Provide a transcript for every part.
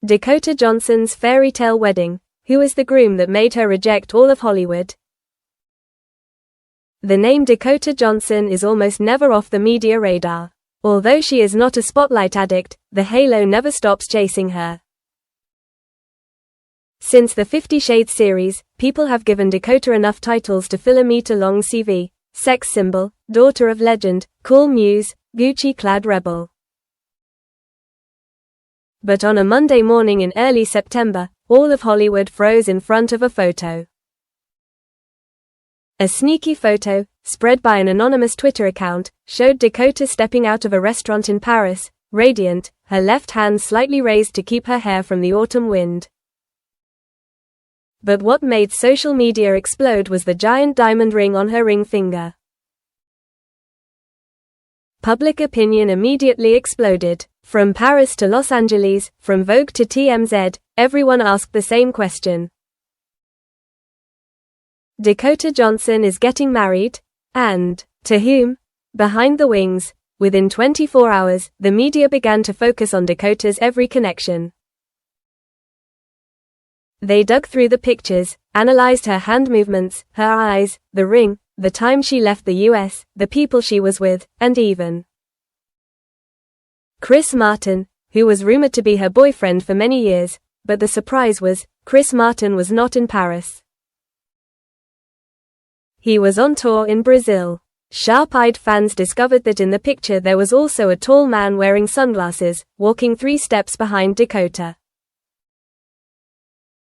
Dakota Johnson's Fairytale wedding. Who is the groom that made her reject all of Hollywood? The name Dakota Johnson is almost never off the media radar. Although she is not a spotlight addict, the halo never stops chasing her. Since the 50 Shades series, people have given Dakota enough titles to fill a meter-long CV: sex symbol, daughter of legend, cool muse, Gucci-clad rebel. But on a Monday morning in early September, all of Hollywood froze in front of a photo. A sneaky photo, spread by an anonymous Twitter account, showed Dakota stepping out of a restaurant in Paris, radiant, her left hand slightly raised to keep her hair from the autumn wind. But what made social media explode was the giant diamond ring on her ring finger. Public opinion immediately exploded. From Paris to Los Angeles, from Vogue to TMZ, everyone asked the same question. Dakota Johnson is getting married? And to whom? Behind the wings, within 24 hours, the media began to focus on Dakota's every connection. They dug through the pictures, analyzed her hand movements, her eyes, the ring, the time she left the US, the people she was with, and even Chris Martin, who was rumored to be her boyfriend for many years, but the surprise was, Chris Martin was not in Paris. He was on tour in Brazil. Sharp-eyed fans discovered that in the picture there was also a tall man wearing sunglasses, walking 3 steps behind Dakota.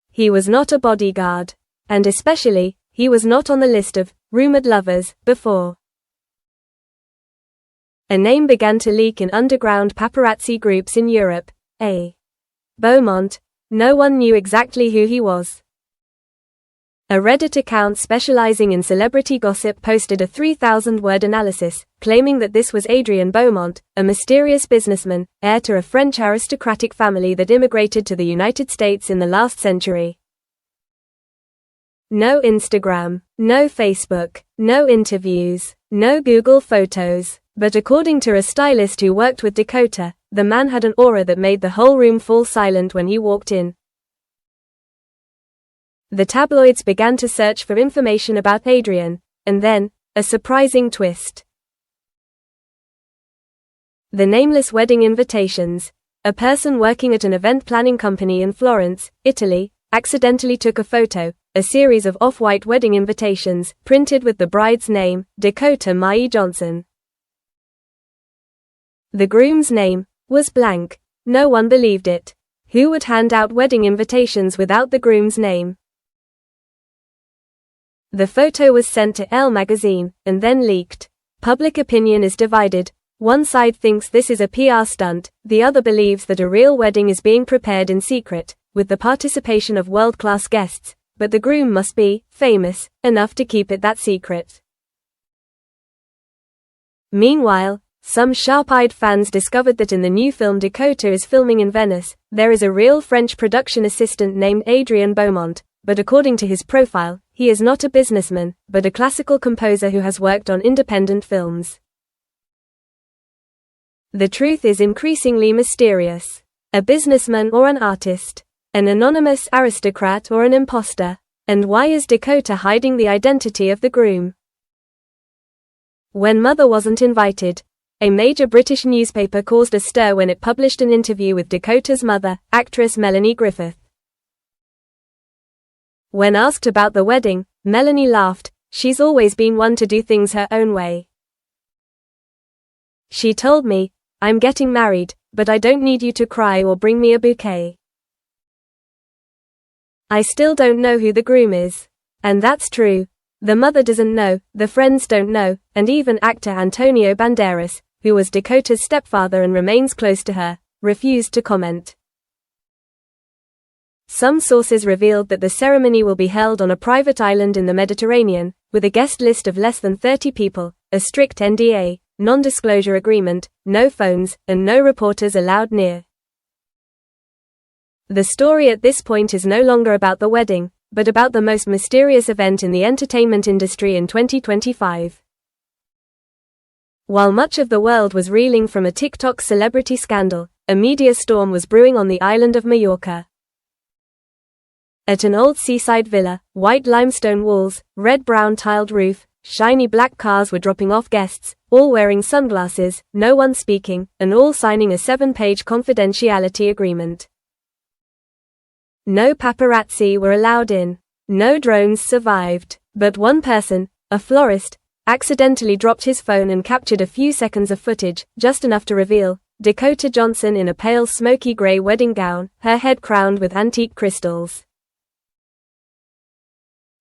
He was not a bodyguard. And especially, he was not on the list of rumored lovers before. A name began to leak in underground paparazzi groups in Europe: A. Beaumont. No one knew exactly who he was. A Reddit account specializing in celebrity gossip posted a 3,000-word analysis, claiming that this was Adrien Beaumont, a mysterious businessman, heir to a French aristocratic family that immigrated to the United States in the last century. No Instagram, no Facebook, no interviews, no Google Photos. But according to a stylist who worked with Dakota, the man had an aura that made the whole room fall silent when he walked in. The tabloids began to search for information about Adrien, and then, a surprising twist. The nameless wedding invitations. A person working at an event planning company in Florence, Italy, accidentally took a photo, a series of off-white wedding invitations, printed with the bride's name, Dakota Mae Johnson. The groom's name was blank. No one believed it. Who would hand out wedding invitations without the groom's name? The photo was sent to Elle magazine, and then leaked. Public opinion is divided. One side thinks this is a PR stunt, the other believes that a real wedding is being prepared in secret, with the participation of world-class guests, but the groom must be famous enough to keep it that secret. Meanwhile, some sharp-eyed fans discovered that in the new film Dakota is filming in Venice, there is a real French production assistant named Adrien Beaumont, but according to his profile, he is not a businessman, but a classical composer who has worked on independent films. The truth is increasingly mysterious. A businessman or an artist? An anonymous aristocrat or an imposter? And why is Dakota hiding the identity of the groom? When Mother wasn't invited, a major British newspaper caused a stir when it published an interview with Dakota's mother, actress Melanie Griffith. When asked about the wedding, Melanie laughed. She's always been one to do things her own way. She told me, "I'm getting married, but I don't need you to cry or bring me a bouquet." I still don't know who the groom is. And that's true. The mother doesn't know, the friends don't know, and even actor Antonio Banderas, who was Dakota's stepfather and remains close to her, refused to comment. Some sources revealed that the ceremony will be held on a private island in the Mediterranean, with a guest list of less than 30 people, a strict NDA, non-disclosure agreement, no phones, and no reporters allowed near. The story at this point is no longer about the wedding, but about the most mysterious event in the entertainment industry in 2025. While much of the world was reeling from a TikTok celebrity scandal, a media storm was brewing on the island of Majorca. At an old seaside villa, white limestone walls, red-brown tiled roof, shiny black cars were dropping off guests, all wearing sunglasses, no one speaking, and all signing a 7-page confidentiality agreement. No paparazzi were allowed in. No drones survived. But one person, a florist, accidentally dropped his phone and captured a few seconds of footage, just enough to reveal Dakota Johnson in a pale smoky gray wedding gown, her head crowned with antique crystals.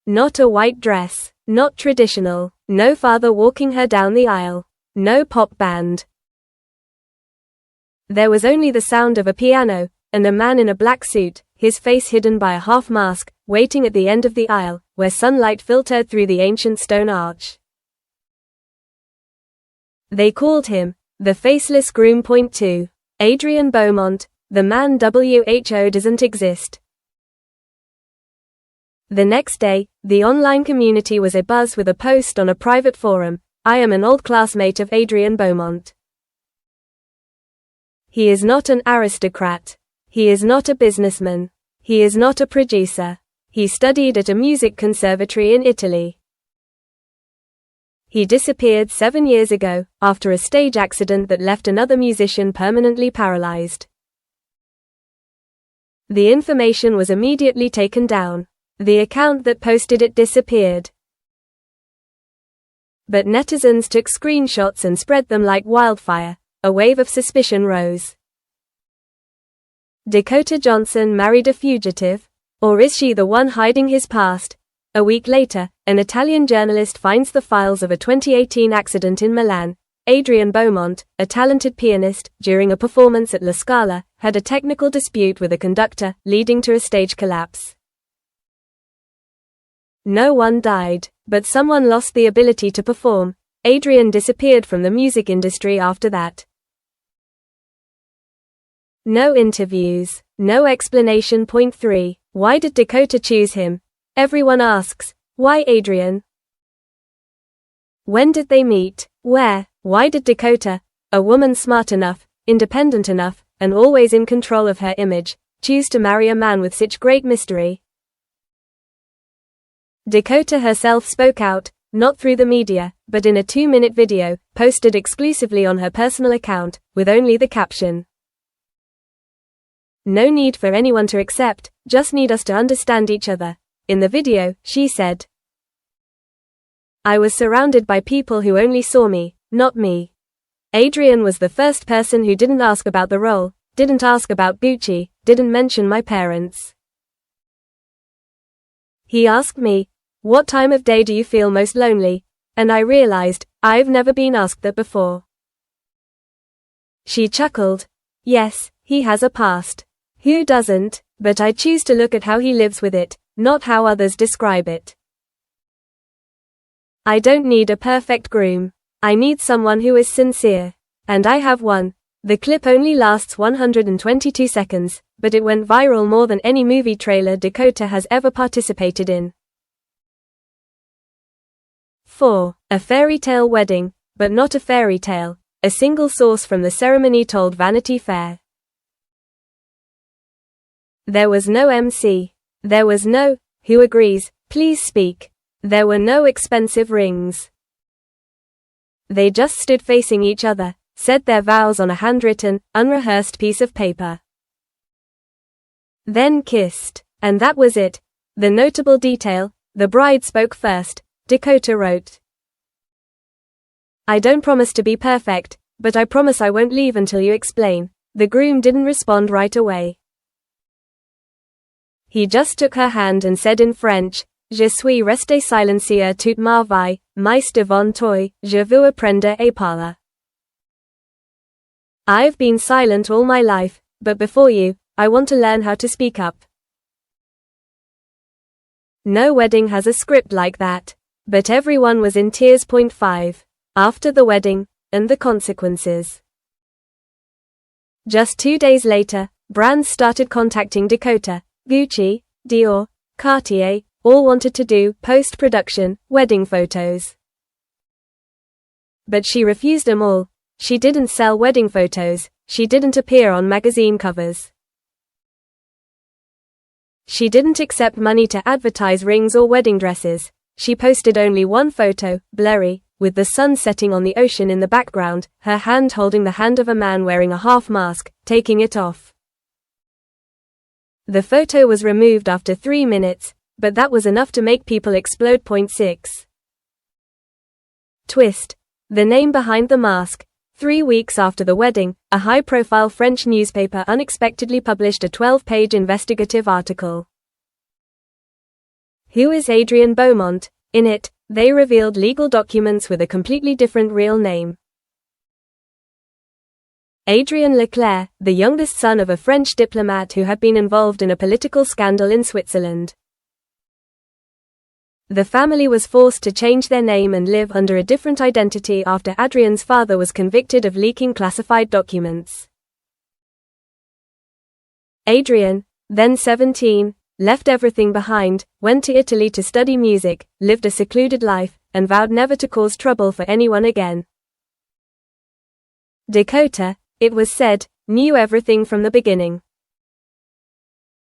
Not a white dress, not traditional, no father walking her down the aisle, no pop band. There was only the sound of a piano, and a man in a black suit, his face hidden by a half mask, waiting at the end of the aisle, where sunlight filtered through the ancient stone arch. They called him the faceless groom. 2. Adrien Beaumont, the man WHO doesn't exist. The next day, the online community was abuzz with a post on a private forum. I am an old classmate of Adrien Beaumont. He is not an aristocrat. He is not a businessman. He is not a producer. He studied at a music conservatory in Italy. He disappeared 7 years ago, after a stage accident that left another musician permanently paralyzed. The information was immediately taken down. The account that posted it disappeared. But netizens took screenshots and spread them like wildfire. A wave of suspicion rose. Dakota Johnson married a fugitive? Or is she the one hiding his past? A week later, an Italian journalist finds the files of a 2018 accident in Milan. Adrien Beaumont, a talented pianist, during a performance at La Scala, had a technical dispute with a conductor, leading to a stage collapse. No one died, but someone lost the ability to perform. Adrien disappeared from the music industry after that. No interviews, no explanation. 3. Why did Dakota choose him? Everyone asks, why Adrien? When did they meet? Where? Why did Dakota, a woman smart enough, independent enough, and always in control of her image, choose to marry a man with such great mystery? Dakota herself spoke out, not through the media, but in a 2-minute video, posted exclusively on her personal account, with only the caption, "No need for anyone to accept, just need us to understand each other." In the video, she said, "I was surrounded by people who only saw me, not me." Adrien was the first person who didn't ask about the role, didn't ask about Gucci, didn't mention my parents. He asked me, "What time of day do you feel most lonely?" And I realized, I've never been asked that before. She chuckled. Yes, he has a past. Who doesn't? But I choose to look at how he lives with it, not how others describe it. I don't need a perfect groom. I need someone who is sincere. And I have one. The clip only lasts 122 seconds, but it went viral more than any movie trailer Dakota has ever participated in. 4. A fairy tale wedding, but not a fairy tale. A single source from the ceremony told Vanity Fair. There was no MC. There was no, "Who agrees, please speak." There were no expensive rings. They just stood facing each other, said their vows on a handwritten, unrehearsed piece of paper. Then kissed. And that was it. The notable detail, the bride spoke first. Dakota wrote, "I don't promise to be perfect, but I promise I won't leave until you explain." The groom didn't respond right away. He just took her hand and said in French, "Je suis resté silencieux toute ma vie, mais devant toi, je veux apprendre à parler." I've been silent all my life, but before you, I want to learn how to speak up. No wedding has a script like that. But everyone was in tears. 5. After the wedding, and the consequences. Just 2 days later, brands started contacting Dakota. Gucci, Dior, Cartier, all wanted to do post-production wedding photos. But she refused them all. She didn't sell wedding photos, she didn't appear on magazine covers. She didn't accept money to advertise rings or wedding dresses. She posted only one photo, blurry, with the sun setting on the ocean in the background, her hand holding the hand of a man wearing a half mask, taking it off. The photo was removed after 3 minutes, but that was enough to make people explode. 6. Twist. The name behind the mask. 3 weeks after the wedding, a high-profile French newspaper unexpectedly published a 12-page investigative article. Who is Adrien Beaumont? In it, they revealed legal documents with a completely different real name. Adrien Leclerc, the youngest son of a French diplomat who had been involved in a political scandal in Switzerland. The family was forced to change their name and live under a different identity after Adrien's father was convicted of leaking classified documents. Adrien, then 17, left everything behind, went to Italy to study music, lived a secluded life, and vowed never to cause trouble for anyone again. Dakota, it was said, knew everything from the beginning.